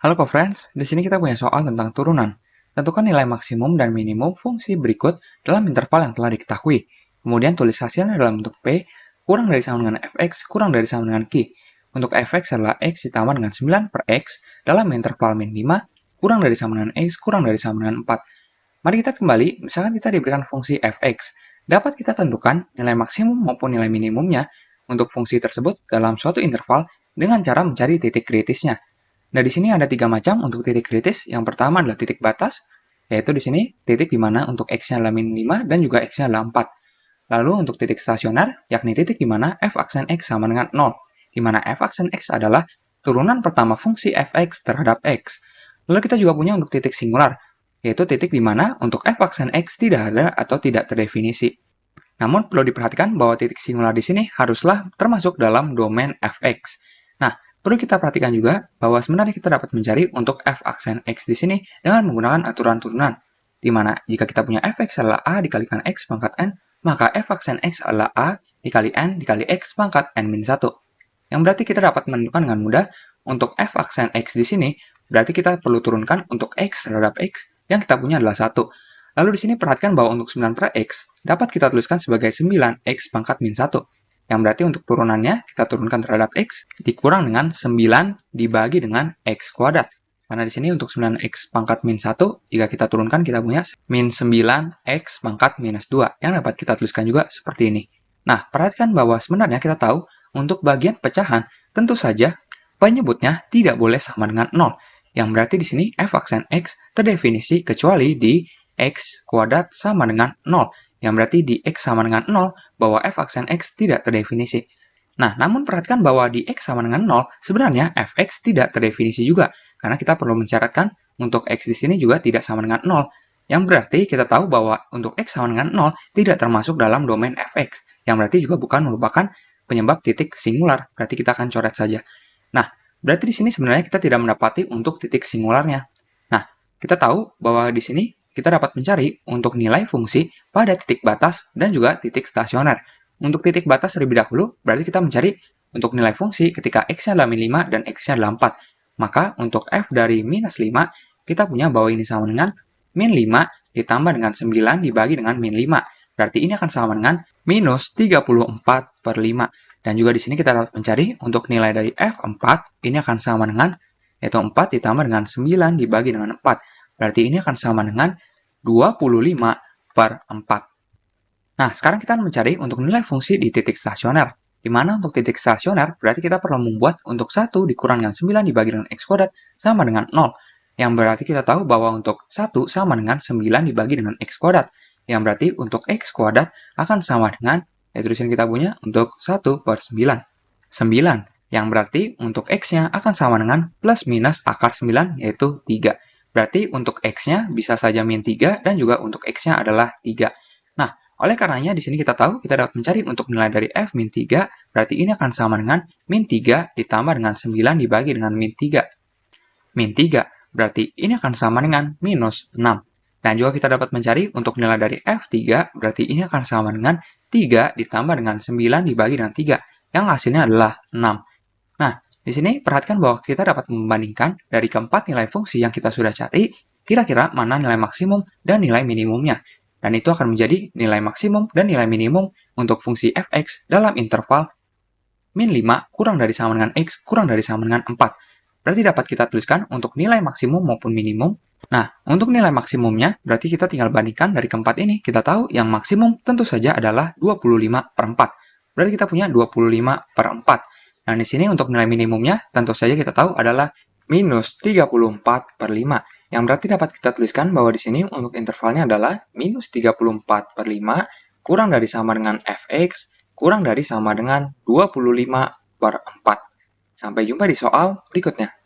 Halo co-friends, di sini kita punya soal tentang turunan. Tentukan nilai maksimum dan minimum fungsi berikut dalam interval yang telah diketahui. Kemudian tulis hasilnya dalam bentuk P kurang dari sama dengan fx kurang dari sama dengan q. Untuk fx adalah x ditambah dengan 9 per x dalam interval min 5 kurang dari sama dengan x kurang dari sama dengan 4. Mari kita kembali, misalkan kita diberikan fungsi fx. Dapat kita tentukan nilai maksimum maupun nilai minimumnya untuk fungsi tersebut dalam suatu interval dengan cara mencari titik kritisnya. Nah, di sini ada tiga macam untuk titik kritis. Yang pertama adalah titik batas, yaitu di sini titik di mana untuk x-nya adalah min 5 dan juga x-nya adalah 4. Lalu untuk titik stasioner, yakni titik di mana f aksen x sama dengan 0, di mana f aksen x adalah turunan pertama fungsi fx terhadap x. Lalu kita juga punya untuk titik singular, yaitu titik di mana untuk f aksen x tidak ada atau tidak terdefinisi. Namun perlu diperhatikan bahwa titik singular di sini haruslah termasuk dalam domain fx. Nah, perlu kita perhatikan juga bahwa sebenarnya kita dapat mencari untuk f aksen x di sini dengan menggunakan aturan turunan, di mana jika kita punya fx adalah a dikalikan x pangkat n, maka f aksen x adalah a dikali n dikali x pangkat n-1. Yang berarti kita dapat menentukan dengan mudah untuk f aksen x di sini, berarti kita perlu turunkan untuk x terhadap x yang kita punya adalah 1. Lalu di sini perhatikan bahwa untuk 9 per x dapat kita tuliskan sebagai 9x pangkat min 1. Yang berarti untuk turunannya kita turunkan terhadap x dikurang dengan 9 dibagi dengan x kuadrat. Karena di sini untuk 9x pangkat min 1, jika kita turunkan kita punya min 9x pangkat minus 2, yang dapat kita tuliskan juga seperti ini. Nah, perhatikan bahwa sebenarnya kita tahu untuk bagian pecahan, tentu saja penyebutnya tidak boleh sama dengan 0. Yang berarti di sini f aksen x terdefinisi kecuali di x kuadrat sama dengan 0. Yang berarti di x sama dengan 0, bahwa f aksen x tidak terdefinisi. Nah, namun perhatikan bahwa di x sama dengan 0, sebenarnya fx tidak terdefinisi juga, karena kita perlu mensyaratkan untuk x di sini juga tidak sama dengan 0. Yang berarti kita tahu bahwa untuk x sama dengan 0 tidak termasuk dalam domain fx, yang berarti juga bukan merupakan penyebab titik singular, berarti kita akan coret saja. Nah, berarti di sini sebenarnya kita tidak mendapati untuk titik singularnya. Nah, kita tahu bahwa di sini kita dapat mencari untuk nilai fungsi pada titik batas dan juga titik stasioner. Untuk titik batas terlebih dahulu, berarti kita mencari untuk nilai fungsi ketika x-nya adalah min 5 dan x-nya adalah 4. Maka untuk f dari minus 5, kita punya bahwa ini sama dengan min 5 ditambah dengan 9 dibagi dengan min 5. Berarti ini akan sama dengan minus 34 per 5. Dan juga di sini kita dapat mencari untuk nilai dari f4, ini akan sama dengan, yaitu 4 ditambah dengan 9 dibagi dengan 4. Berarti ini akan sama dengan 25 per 4. Nah, sekarang kita akan mencari untuk nilai fungsi di titik stasioner. Di mana untuk titik stasioner, berarti kita perlu membuat untuk 1 dikurang dengan 9 dibagi dengan x kuadrat sama dengan 0. Yang berarti kita tahu bahwa untuk 1 sama dengan 9 dibagi dengan x kuadrat. Yang berarti untuk x kuadrat akan sama dengan, yaitu di sini kita punya untuk 1 per 9. 9, yang berarti untuk x-nya akan sama dengan plus minus akar 9, yaitu 3. Berarti untuk x-nya bisa saja min 3 dan juga untuk x-nya adalah 3. Nah, oleh karenanya di sini kita tahu kita dapat mencari untuk nilai dari f min 3, berarti ini akan sama dengan min 3 ditambah dengan 9 dibagi dengan min 3. Min 3, berarti ini akan sama dengan minus 6. Dan juga kita dapat mencari untuk nilai dari f3, berarti ini akan sama dengan 3 ditambah dengan 9 dibagi dengan 3, yang hasilnya adalah 6. Nah, di sini perhatikan bahwa kita dapat membandingkan dari keempat nilai fungsi yang kita sudah cari, kira-kira mana nilai maksimum dan nilai minimumnya. Dan itu akan menjadi nilai maksimum dan nilai minimum untuk fungsi fx dalam interval min 5 kurang dari sama dengan x kurang dari sama dengan 4. Berarti dapat kita tuliskan untuk nilai maksimum maupun minimum. Nah, untuk nilai maksimumnya, berarti kita tinggal bandingkan dari keempat ini. Kita tahu yang maksimum tentu saja adalah 25 per 4. Berarti kita punya 25 per 4. Nah, di sini untuk nilai minimumnya, tentu saja kita tahu adalah minus 34 per 5. Yang berarti dapat kita tuliskan bahwa di sini untuk intervalnya adalah minus 34 per 5 kurang dari sama dengan fx kurang dari sama dengan 25 per 4. Sampai jumpa di soal berikutnya.